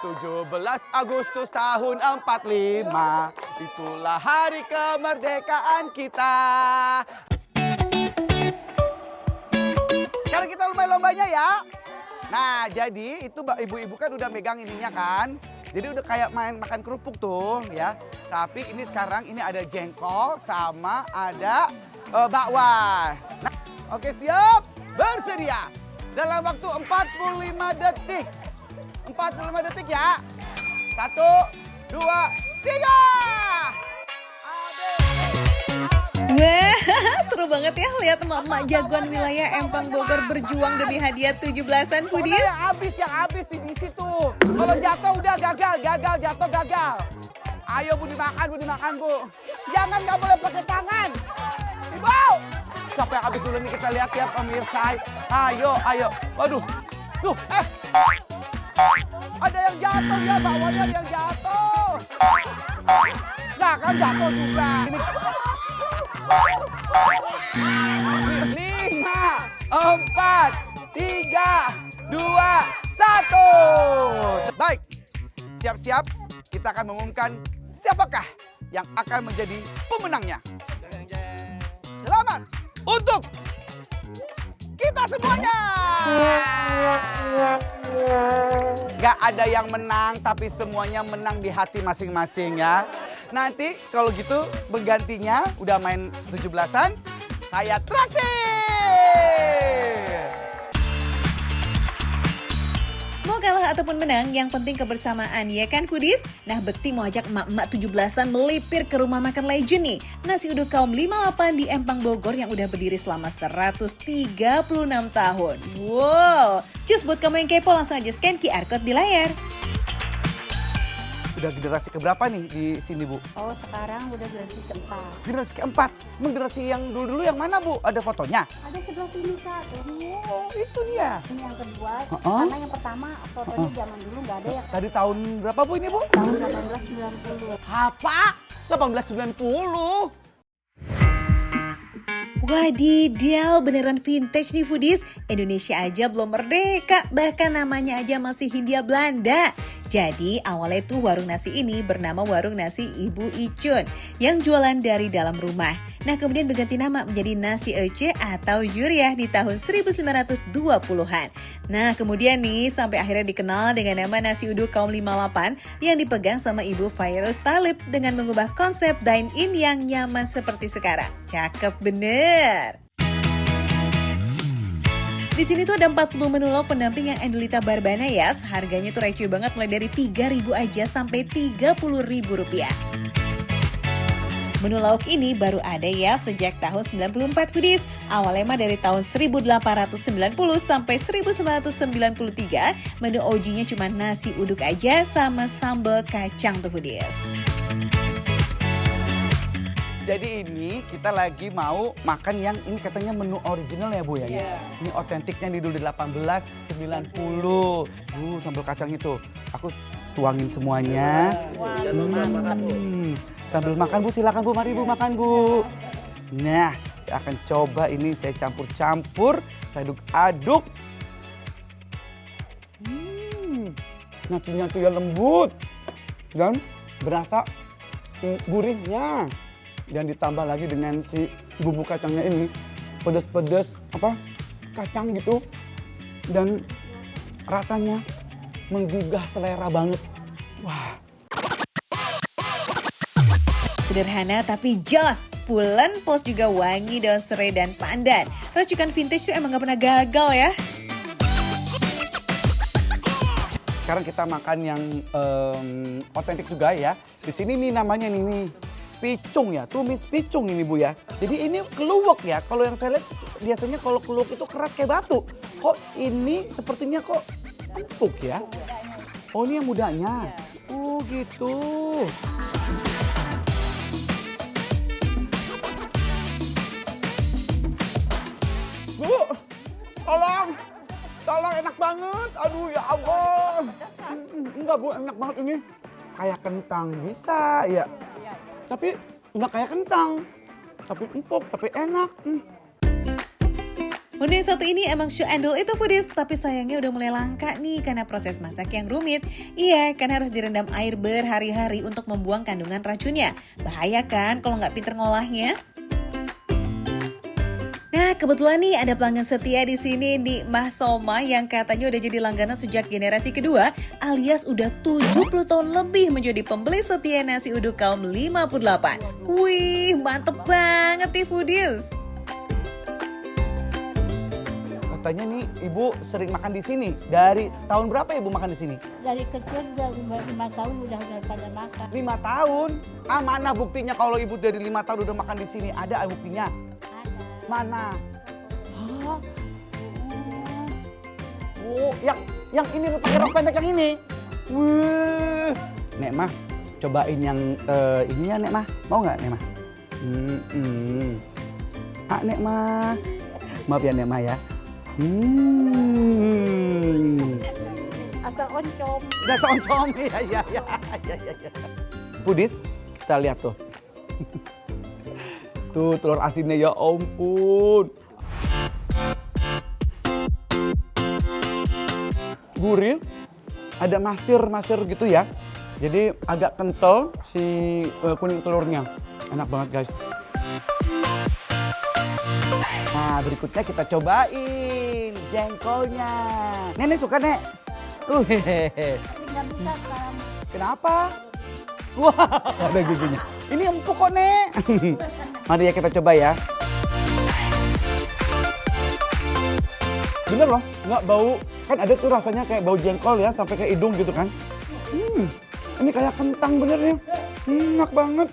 17 Agustus tahun 45, itulah hari kemerdekaan kita. Sekarang kita lomba-lombanya ya. Nah, jadi itu ibu-ibu kan udah megang ininya kan. Jadi udah kayak main makan kerupuk tuh ya. Tapi ini sekarang ini ada jengkol sama ada bakwan. Nah, oke siap? Bersedia. Dalam waktu 45 detik. 45 detik ya. 1, 2, 3. Wah, seru banget ya lihat emak-emak jagoan wilayah Empang Bogor berjuang demi hadiah 17-an foodies. Yang habis di situ. Kalau jatuh udah gagal, jatuh gagal. Ayo Bu dimakan Bu. Jangan nggak boleh pakai tangan. Ibu. Siapa yang habis dulu nih kita lihat ya pemirsa. Ayo. Waduh. Tuh, ada yang jatuh ya, bakwannya ada yang jatuh. Nah kan jatuh juga. Ini. 5, 4, 3, 2, 1. Baik, siap-siap kita akan mengumumkan siapakah yang akan menjadi pemenangnya. Selamat untuk kita semuanya. Gak ada yang menang, tapi semuanya menang di hati masing-masing ya. Nanti kalau gitu penggantinya udah main 17-an, saya traktir. Mau kalah ataupun menang, yang penting kebersamaan ya kan foodies? Nah, Bekti mau ajak emak-emak 17-an melipir ke rumah makan legend nih. Nasi uduk kaum 58 di Empang Bogor yang udah berdiri selama 136 tahun. Wow, cus buat kamu yang kepo langsung aja scan QR Code di layar. Udah generasi keberapa nih di sini Bu? Oh, sekarang udah generasi keempat. Generasi keempat. Emang generasi yang dulu-dulu yang mana Bu? Ada fotonya? Ada sebelah sini Kak. Oh, itu dia. Ini yang kedua, karena yang pertama fotonya zaman dulu nggak ada yang Tadi tahun berapa Bu ini Bu? tahun 1890. Apa? 1890? Wadidaw, beneran vintage nih foodies. Indonesia aja belum merdeka, bahkan namanya aja masih Hindia Belanda. Jadi awalnya tuh warung nasi ini bernama Warung Nasi Ibu Icun yang jualan dari dalam rumah. Nah kemudian berganti nama menjadi Nasi Ece atau Yuriah di tahun 1920-an. Nah kemudian nih sampai akhirnya dikenal dengan nama Nasi Uduk Kaum 58 yang dipegang sama Ibu Fairuz Talib dengan mengubah konsep dine-in yang nyaman seperti sekarang. Cakep bener! Di sini tuh ada 40 menu lauk pendamping yang Endelita Barbana ya. Harganya tuh receh banget mulai dari 3.000 aja sampai 30.000 rupiah. Menu lauk ini baru ada ya sejak tahun 94 foodies. Awalnya mah dari tahun 1890 sampai 1993. Menu OG-nya cuma nasi uduk aja sama sambal kacang tuh foodies. Jadi ini kita lagi mau makan yang ini katanya menu original ya Bu ya? Iya. Ini otentiknya di dulu 1890. Sambal kacang itu. Aku tuangin semuanya. Sambil makan Bu, silakan Bu, mari Bu makan Bu. Nah, saya akan coba ini saya campur-campur, saya aduk-aduk. Nasinya tuh ya lembut dan berasa gurihnya. Dan ditambah lagi dengan si bumbu kacangnya ini pedas-pedas kacang gitu dan rasanya menggugah selera banget. Wah. Sederhana tapi jos, pulen plus juga wangi daun serai dan pandan. Racikan vintage tuh emang gak pernah gagal ya. Sekarang kita makan yang otentik juga ya. Di sini nih namanya nih picung ya, tumis picung ini Bu ya. Jadi ini keluwak ya. Kalau yang saya lihat biasanya kalau keluwak itu keras kayak batu. Kok ini sepertinya kok empuk ya? Oh ini yang mudanya. Oh gitu. Bu, tolong enak banget. Aduh ya Allah. Enggak Bu, enak banget ini. Kayak kentang bisa ya. Tapi nggak kayak kentang, tapi empuk, tapi enak. Menu yang satu ini emang show and itu foodies, tapi sayangnya udah mulai langka nih karena proses masak yang rumit. Iya, kan harus direndam air berhari-hari untuk membuang kandungan racunnya. Bahaya kan kalau nggak pinter ngolahnya? Nah, kebetulan nih ada pelanggan setia di sini nih, Mas Soma yang katanya udah jadi langganan sejak generasi kedua, alias udah 70 tahun lebih menjadi pembeli setia nasi uduk kaum 58. Wih, mantep banget nih foodies. Katanya nih ibu sering makan di sini. Dari tahun berapa ibu makan di sini? Dari kecil dari 5 tahun udah pada makan. 5 tahun? Ah, mana buktinya kalau ibu dari 5 tahun udah makan di sini? Ada buktinya? Ada. Mana? Hah? Oh, yang ini pakai rok pendek yang ini. Wih. Nek mah, cobain yang ini ya Nek mah. Mau nggak Nek mah? Ah Nek mah. Maaf ya Nek mah ya. Atau oncom. Udah oncom ya. Foodies, kita lihat tuh. Tuh telur asinnya ya ampun. Gurih, ada masir gitu ya. Jadi agak kental si kuning telurnya. Enak banget guys. Nah berikutnya kita cobain jengkolnya. Nenek suka Nek? Hehehe. Nggak bisa sekarang. Kenapa? Wah ada giginya. Ini empuk kok Nek. Mari ya kita coba ya. Bener loh, nggak bau. Kan ada tuh rasanya kayak bau jengkol ya, sampai ke hidung gitu kan. Ini kayak kentang bener ya. Enak banget.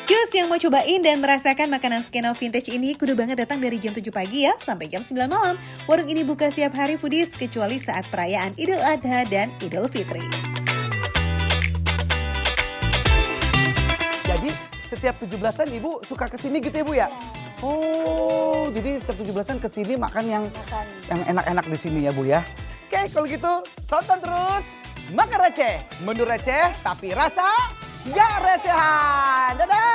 Cus yang mau cobain dan merasakan makanan skena vintage ini kudu banget datang dari jam 7 pagi ya sampai jam 9 malam. Warung ini buka setiap hari foodies kecuali saat perayaan Idul Adha dan Idul Fitri. Jadi setiap 17-an ibu suka kesini gitu ya bu ya? Oh, jadi setiap 17-an kesini makan yang enak-enak di sini ya bu ya? Oke, kalau gitu tonton terus Makan Receh. Menu receh tapi rasa gak recehan. Dadah!